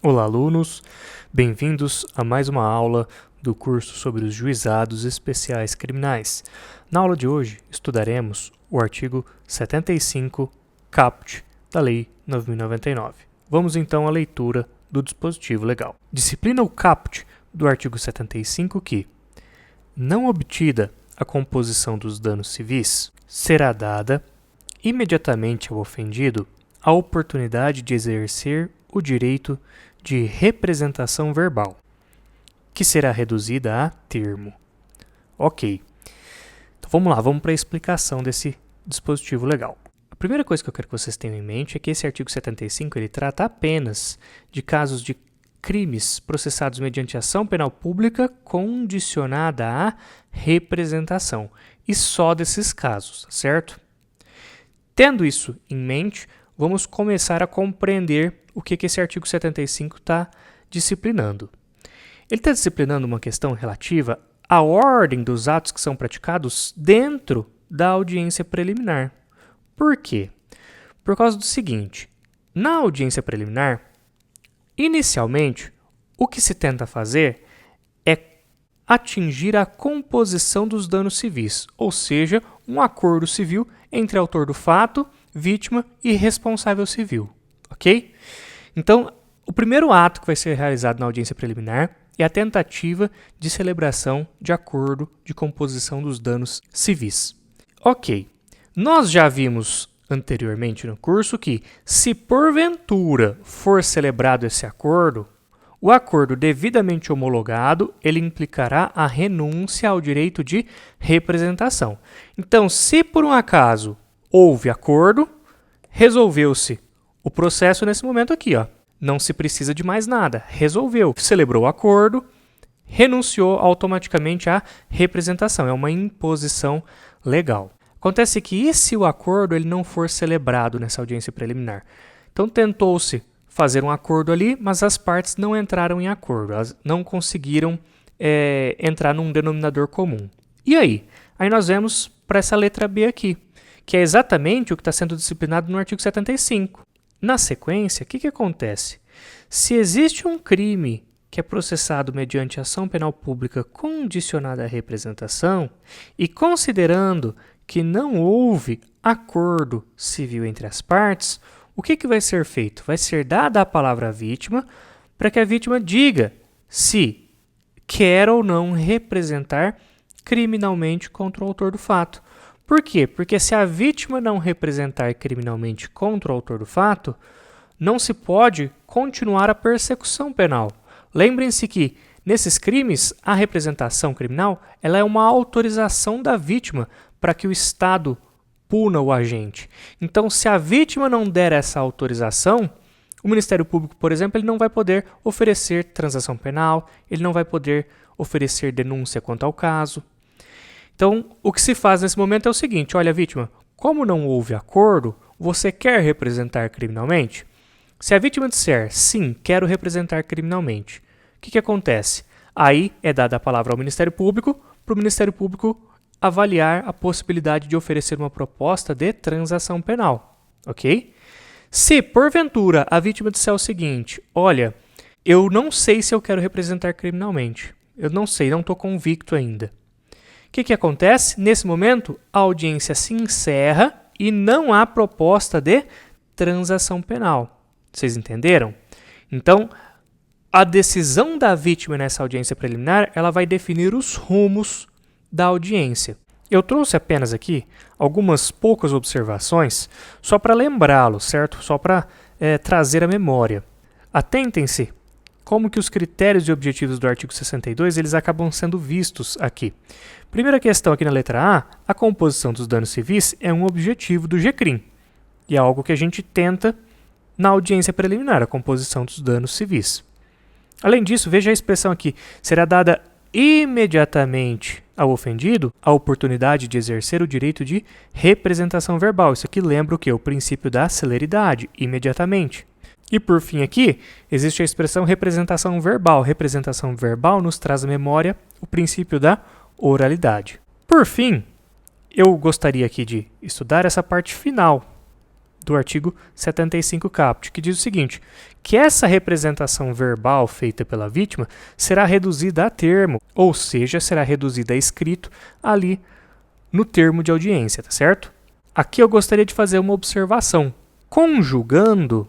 Olá, alunos! Bem-vindos a mais uma aula do curso sobre os juizados especiais criminais. Na aula de hoje, estudaremos o artigo 75, caput, da Lei 9.099. Vamos então à leitura do dispositivo legal. Disciplina o caput do artigo 75 que, não obtida a composição dos danos civis, será dada imediatamente ao ofendido a oportunidade de exercer o direito de representação verbal, que será reduzida a termo. Ok. Então vamos lá, vamos para a explicação desse dispositivo legal. A primeira coisa que eu quero que vocês tenham em mente é que esse artigo 75 ele trata apenas de casos de crimes processados mediante ação penal pública condicionada à representação. E só desses casos, certo? Tendo isso em mente, vamos começar a compreender o que esse artigo 75 está disciplinando. Ele está disciplinando uma questão relativa à ordem dos atos que são praticados dentro da audiência preliminar. Por quê? Por causa do seguinte: na audiência preliminar, inicialmente, o que se tenta fazer é atingir a composição dos danos civis, ou seja, um acordo civil entre autor do fato, vítima e responsável civil, ok? Então, o primeiro ato que vai ser realizado na audiência preliminar é a tentativa de celebração de acordo de composição dos danos civis. Ok, nós já vimos anteriormente no curso que, se porventura for celebrado esse acordo, o acordo devidamente homologado, ele implicará a renúncia ao direito de representação. Então, se por um acaso houve acordo, resolveu-se o processo nesse momento aqui, ó. Não se precisa de mais nada. Resolveu, celebrou o acordo, renunciou automaticamente à representação. É uma imposição legal. Acontece que e se o acordo ele não for celebrado nessa audiência preliminar? Então, tentou-se fazer um acordo ali, mas as partes não entraram em acordo, elas não conseguiram entrar num denominador comum. E aí? Aí nós vemos para essa letra B aqui, que é exatamente o que está sendo disciplinado no artigo 75. Na sequência, o que acontece? Se existe um crime que é processado mediante ação penal pública condicionada à representação e considerando que não houve acordo civil entre as partes, o que vai ser feito? Vai ser dada a palavra à vítima para que a vítima diga se quer ou não representar criminalmente contra o autor do fato. Por quê? Porque se a vítima não representar criminalmente contra o autor do fato, não se pode continuar a persecução penal. Lembrem-se que, nesses crimes, a representação criminal ela é uma autorização da vítima para que o Estado puna o agente. Então, se a vítima não der essa autorização, o Ministério Público, por exemplo, ele não vai poder oferecer transação penal, ele não vai poder oferecer denúncia quanto ao caso. Então, o que se faz nesse momento é o seguinte: olha, vítima, como não houve acordo, você quer representar criminalmente? Se a vítima disser, sim, quero representar criminalmente, o que acontece? Aí é dada a palavra ao Ministério Público, para o Ministério Público avaliar a possibilidade de oferecer uma proposta de transação penal, ok? Se, porventura, a vítima disser o seguinte: olha, eu não sei se eu quero representar criminalmente, eu não sei, não estou convicto ainda. O que acontece? Nesse momento, a audiência se encerra e não há proposta de transação penal. Vocês entenderam? Então, a decisão da vítima nessa audiência preliminar, ela vai definir os rumos da audiência. Eu trouxe apenas aqui algumas poucas observações só para lembrá-lo, certo? Só para trazer a memória. Atentem-se como que os critérios e objetivos do artigo 62 eles acabam sendo vistos aqui. Primeira questão aqui na letra A composição dos danos civis é um objetivo do GCRIM e é algo que a gente tenta na audiência preliminar, a composição dos danos civis. Além disso, veja a expressão aqui, será dada imediatamente ao ofendido a oportunidade de exercer o direito de representação verbal. Isso aqui lembra o quê? O princípio da celeridade, imediatamente. E por fim aqui, existe a expressão representação verbal. Representação verbal nos traz à memória o princípio da oralidade. Por fim, eu gostaria aqui de estudar essa parte final do artigo 75 caput, que diz o seguinte, que essa representação verbal feita pela vítima será reduzida a termo, ou seja, será reduzida a escrito ali no termo de audiência, tá certo? Aqui eu gostaria de fazer uma observação. Conjugando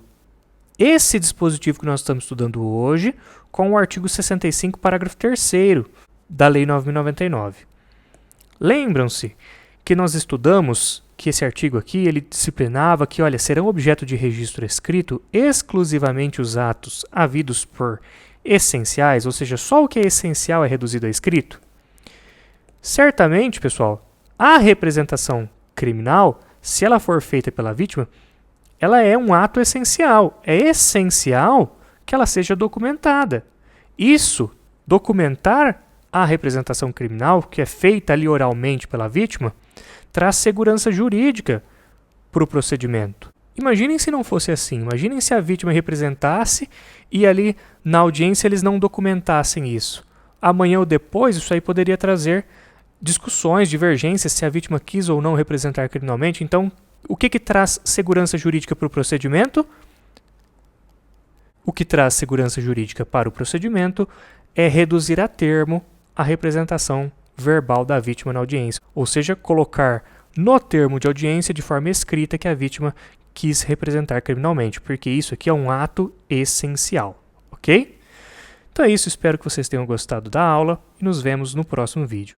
esse dispositivo que nós estamos estudando hoje com o artigo 65, parágrafo 3º da Lei 9.099. Lembram-se que nós estudamos que esse artigo aqui, ele disciplinava que, olha, serão objeto de registro escrito exclusivamente os atos havidos por essenciais, ou seja, só o que é essencial é reduzido a escrito? Certamente, pessoal, a representação criminal, se ela for feita pela vítima, ela é um ato essencial. É essencial que ela seja documentada. Isso, documentar a representação criminal, que é feita ali oralmente pela vítima, traz segurança jurídica para o procedimento. Imaginem se não fosse assim. Imaginem se a vítima representasse e ali na audiência eles não documentassem isso. Amanhã ou depois, isso aí poderia trazer discussões, divergências, se a vítima quis ou não representar criminalmente. Então, o que traz segurança jurídica para o procedimento? O que traz segurança jurídica para o procedimento é reduzir a termo a representação verbal da vítima na audiência, ou seja, colocar no termo de audiência de forma escrita que a vítima quis representar criminalmente, porque isso aqui é um ato essencial, ok? Então é isso, espero que vocês tenham gostado da aula e nos vemos no próximo vídeo.